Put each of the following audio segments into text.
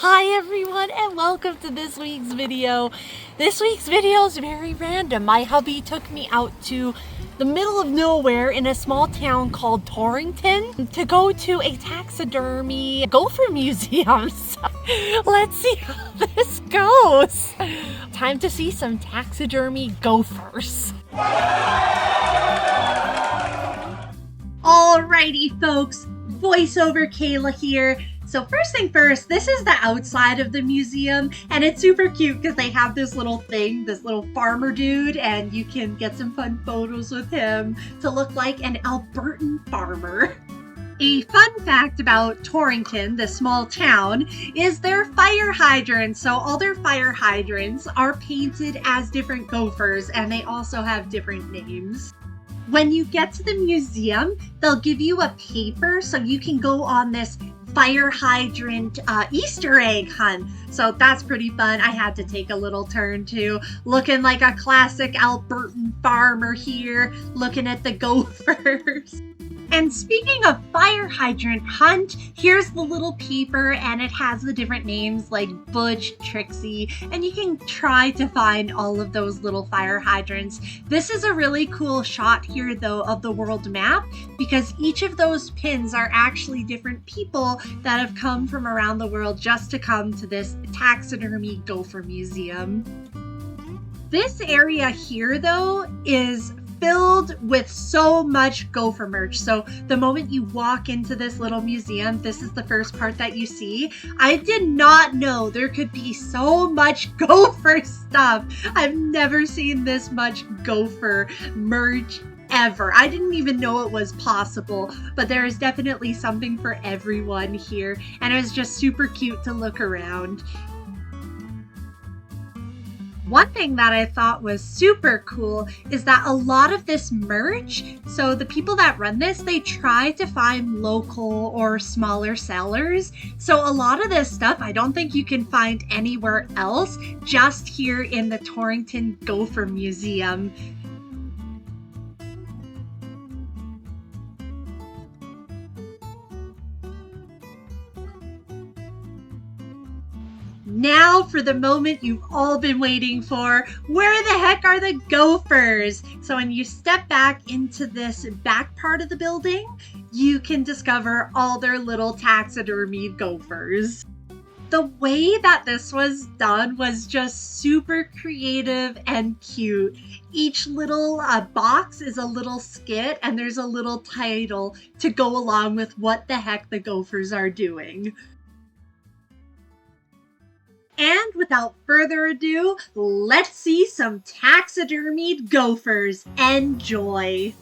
Hi everyone and welcome to this week's video. This week's video is very random. My hubby took me out to the middle of nowhere in a small town called Torrington to go to a taxidermy gopher museum. So let's see how this goes. Time to see some taxidermy gophers. Alrighty folks, voiceover Kayla here. So first thing first, this is the outside of the museum, and it's super cute because they have this little thing, this little farmer dude, and you can get some fun photos with him to look like an Albertan farmer. A fun fact about Torrington, the small town, is their fire hydrants. So all their fire hydrants are painted as different gophers, and they also have different names. When you get to the museum, they'll give you a paper so you can go on this fire hydrant Easter egg hunt. So that's pretty fun. I had to take a little turn too, looking like a classic Albertan farmer here, looking at the gophers. And speaking of fire hydrant hunt, here's the little paper, and it has the different names like Butch, Trixie, and you can try to find all of those little fire hydrants. This is a really cool shot here though of the world map, because each of those pins are actually different people that have come from around the world just to come to this taxidermy gopher museum. This area here though is filled with so much gopher merch. So the moment you walk into this little museum, this is the first part that you see. I did not know there could be so much gopher stuff. I've never seen this much gopher merch ever. I didn't even know it was possible, but there is definitely something for everyone here, and it was just super cute to look around. One thing that I thought was super cool is that a lot of this merch, so the people that run this, they try to find local or smaller sellers. So a lot of this stuff I don't think you can find anywhere else, just here in the Torrington Gopher Museum. Now for the moment you've all been waiting for. Where the heck are the gophers? So when you step back into this back part of the building, you can discover all their little taxidermy gophers. The way that this was done was just super creative and cute. Each little box is a little skit, and there's a little title to go along with what the heck the gophers are doing. And without further ado, let's see some taxidermied gophers. Enjoy!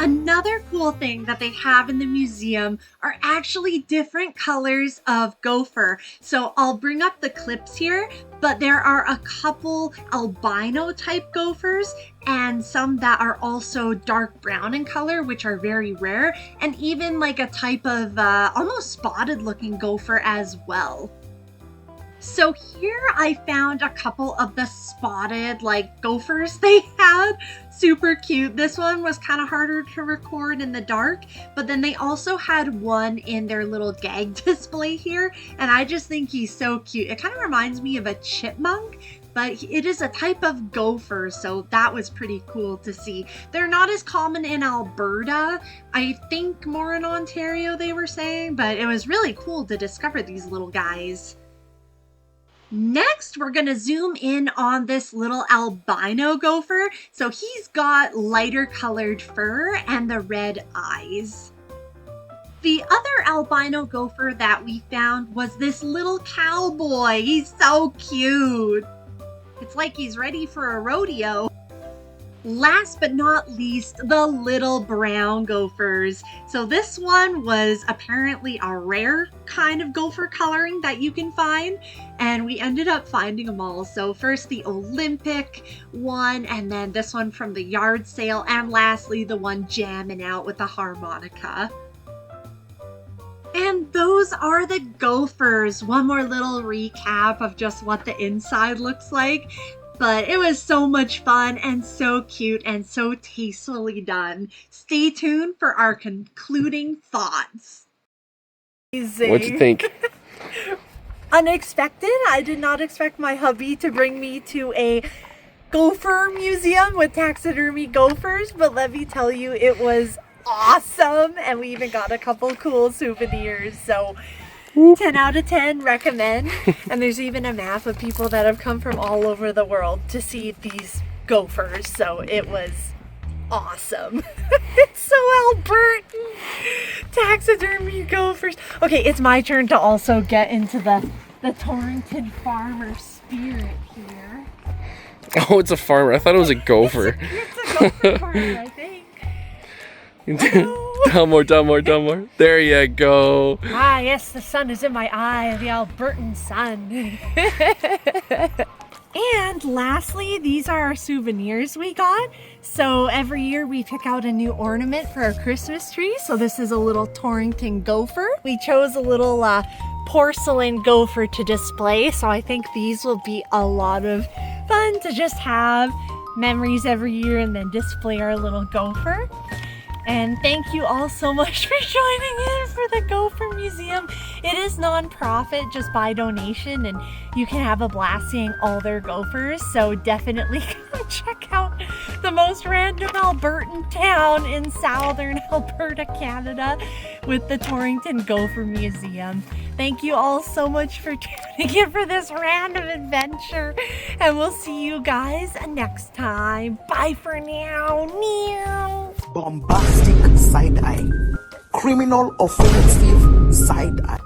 Another cool thing that they have in the museum are actually different colors of gopher. So I'll bring up the clips here, but there are a couple albino type gophers and some that are also dark brown in color, which are very rare, and even like a type of almost spotted looking gopher as well. So here I found a couple of the spotted like gophers they had. Super cute. This one was kind of harder to record in the dark, but then they also had one in their little gag display here, and I just think he's so cute. It kind of reminds me of a chipmunk, but it is a type of gopher, so that was pretty cool to see. They're not as common in Alberta. I think more in Ontario, they were saying, but it was really cool to discover these little guys. Next, we're going to zoom in on this little albino gopher. So he's got lighter colored fur and the red eyes. The other albino gopher that we found was this little cowboy. He's so cute. It's like he's ready for a rodeo. Last but not least, the little brown gophers. So this one was apparently a rare kind of gopher coloring that you can find, and we ended up finding them all. So first the Olympic one, and then this one from the yard sale, and lastly the one jamming out with the harmonica. And those are the gophers. One more little recap of just what the inside looks like. But it was so much fun and so cute and so tastefully done. Stay tuned for our concluding thoughts. What'd you think? Unexpected. I did not expect my hubby to bring me to a gopher museum with taxidermy gophers, but let me tell you, it was awesome, and we even got a couple cool souvenirs. So 10 out of 10 recommend. And there's even a map of people that have come from all over the world to see these gophers, so it was awesome. It's so Albertan. Taxidermy gophers. Okay, it's my turn to also get into the Torrington farmer spirit here. Oh, it's a farmer. I thought it was a gopher. It's a gopher farmer, I think. Down more. There you go. Ah, yes, the sun is in my eye, the Albertan sun. And lastly, these are our souvenirs we got. So every year we pick out a new ornament for our Christmas tree. So this is a little Torrington gopher. We chose a little porcelain gopher to display. So I think these will be a lot of fun to just have memories every year and then display our little gopher. And thank you all so much for joining in for the Gopher Museum. It is non-profit, just by donation, and you can have a blast seeing all their gophers. So definitely come check out the most random Albertan town in southern Alberta, Canada, with the Torrington Gopher Museum. Thank you all so much for tuning in for this random adventure, and we'll see you guys next time. Bye for now. Meow. Bombastic side-eye, criminal offensive side-eye.